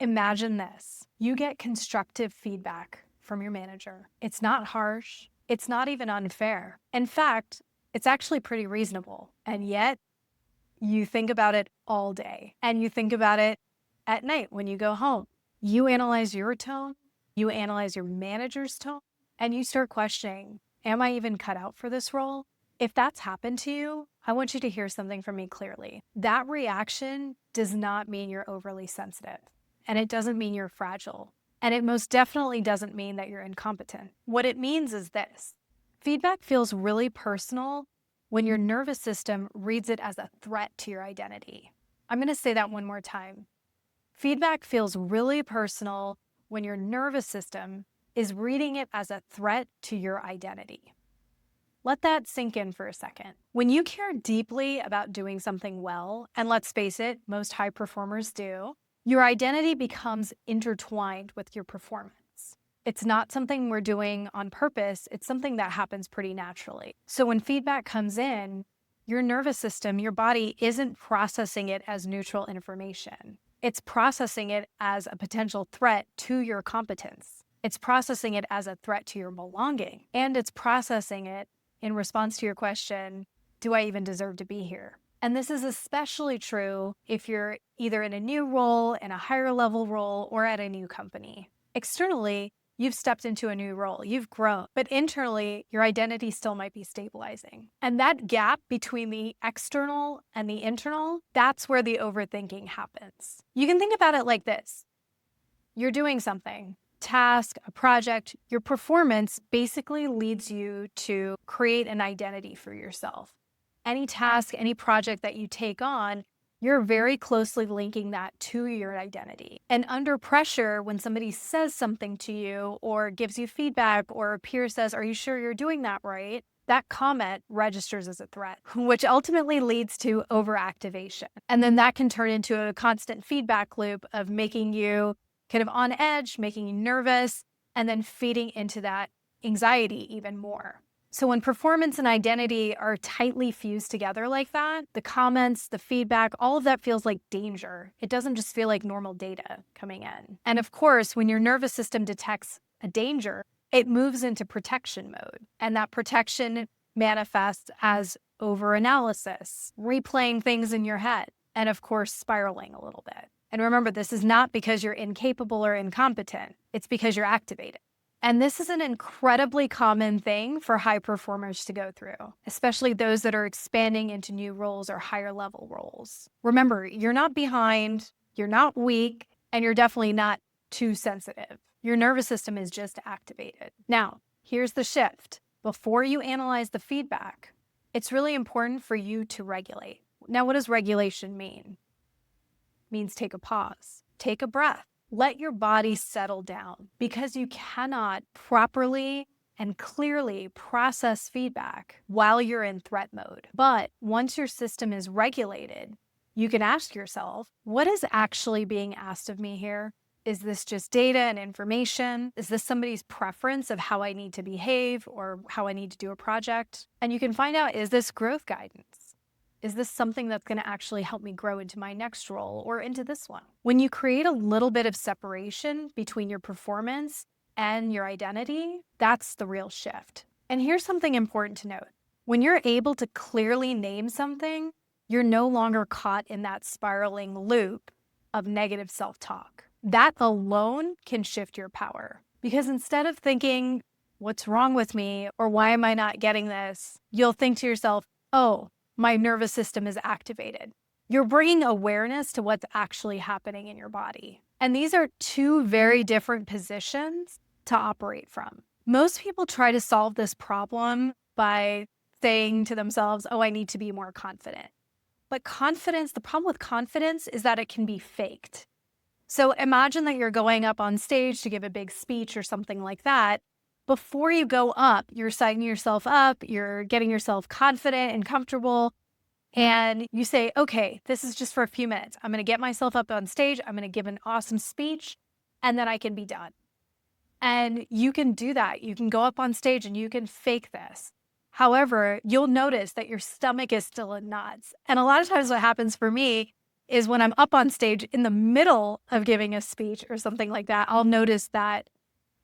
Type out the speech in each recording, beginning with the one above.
Imagine this. You get constructive feedback from your manager. It's not harsh. It's not even unfair. In fact, it's actually pretty reasonable. And yet you think about it all day and you think about it at night when you go home. You analyze your tone, you analyze your manager's tone, and you start questioning, am I even cut out for this role? If that's happened to you, I want you to hear something from me clearly. That reaction does not mean you're overly sensitive, and it doesn't mean you're fragile, and it most definitely doesn't mean that you're incompetent. What it means is this: feedback feels really personal when your nervous system reads it as a threat to your identity. I'm going to say that one more time. Feedback feels really personal when your nervous system is reading it as a threat to your identity. Let that sink in for a second. When you care deeply about doing something well, and let's face it, most high performers do, your identity becomes intertwined with your performance. It's not something we're doing on purpose. It's something that happens pretty naturally. So when feedback comes in, your nervous system, your body isn't processing it as neutral information. It's processing it as a potential threat to your competence. It's processing it as a threat to your belonging. And it's processing it in response to your question, do I even deserve to be here? And this is especially true if you're either in a new role, in a higher level role, or at a new company. Externally, you've stepped into a new role, you've grown, but internally, your identity still might be stabilizing. And that gap between the external and the internal, that's where the overthinking happens. You can think about it like this. You're doing something, task, a project, your performance basically leads you to create an identity for yourself. Any task, any project that you take on, you're very closely linking that to your identity. And under pressure, when somebody says something to you or gives you feedback or a peer says, are you sure you're doing that right? That comment registers as a threat, which ultimately leads to overactivation. And then that can turn into a constant feedback loop of making you kind of on edge, making you nervous, and then feeding into that anxiety even more. So when performance and identity are tightly fused together like that, the comments, the feedback, all of that feels like danger. It doesn't just feel like normal data coming in. And of course, when your nervous system detects a danger, it moves into protection mode. And that protection manifests as overanalysis, replaying things in your head, and of course, spiraling a little bit. And remember, this is not because you're incapable or incompetent. It's because you're activated. And this is an incredibly common thing for high performers to go through, especially those that are expanding into new roles or higher level roles. Remember, you're not behind, you're not weak, and you're definitely not too sensitive. Your nervous system is just activated. Now, here's the shift. Before you analyze the feedback, it's really important for you to regulate. Now, what does regulation mean? Means take a pause, take a breath, let your body settle down, because you cannot properly and clearly process feedback while you're in threat mode. But once your system is regulated, you can ask yourself, what is actually being asked of me here? Is this just data and information? Is this somebody's preference of how I need to behave or how I need to do a project? And you can find out, is this growth guidance? Is this something that's going to actually help me grow into my next role or into this one? When you create a little bit of separation between your performance and your identity, that's the real shift. And here's something important to note. When you're able to clearly name something, you're no longer caught in that spiraling loop of negative self-talk. That alone can shift your power. Because instead of thinking, what's wrong with me, or why am I not getting this, you'll think to yourself, oh, my nervous system is activated. You're bringing awareness to what's actually happening in your body. And these are two very different positions to operate from. Most people try to solve this problem by saying to themselves, oh, I need to be more confident. But confidence, the problem with confidence is that it can be faked. So imagine that you're going up on stage to give a big speech or something like that. Before you go up, you're signing yourself up, you're getting yourself confident and comfortable, and you say, okay, this is just for a few minutes. I'm going to get myself up on stage, I'm going to give an awesome speech, and then I can be done. And you can do that. You can go up on stage and you can fake this. However, you'll notice that your stomach is still in knots. And a lot of times what happens for me is when I'm up on stage in the middle of giving a speech or something like that, I'll notice that,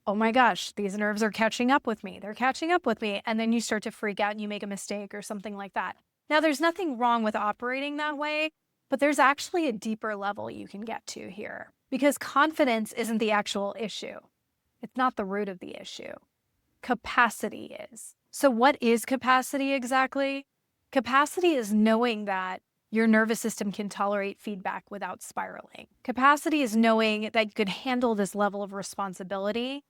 oh my gosh, these nerves are catching up with me. They're catching up with me. And then you start to freak out and you make a mistake or something like that. Now, there's nothing wrong with operating that way, but there's actually a deeper level you can get to here because confidence isn't the actual issue. It's not the root of the issue. Capacity is. So what is capacity exactly? Capacity is knowing that your nervous system can tolerate feedback without spiraling. Capacity is knowing that you could handle this level of responsibility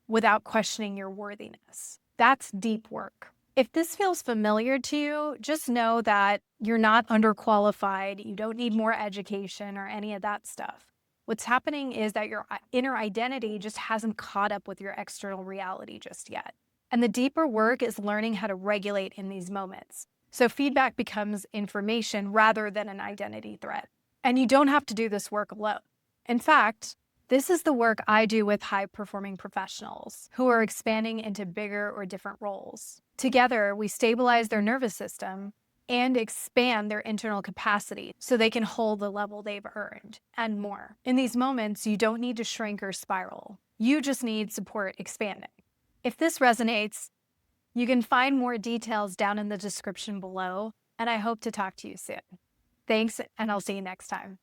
without questioning your worthiness. That's deep work. If this feels familiar to you, just know that you're not underqualified. You don't need more education or any of that stuff. What's happening is that your inner identity just hasn't caught up with your external reality just yet. And the deeper work is learning how to regulate in these moments. So feedback becomes information rather than an identity threat. And you don't have to do this work alone. In fact, this is the work I do with high-performing professionals who are expanding into bigger or different roles. Together, we stabilize their nervous system and expand their internal capacity so they can hold the level they've earned and more. In these moments, you don't need to shrink or spiral. You just need support expanding. If this resonates, you can find more details down in the description below, and I hope to talk to you soon. Thanks, and I'll see you next time.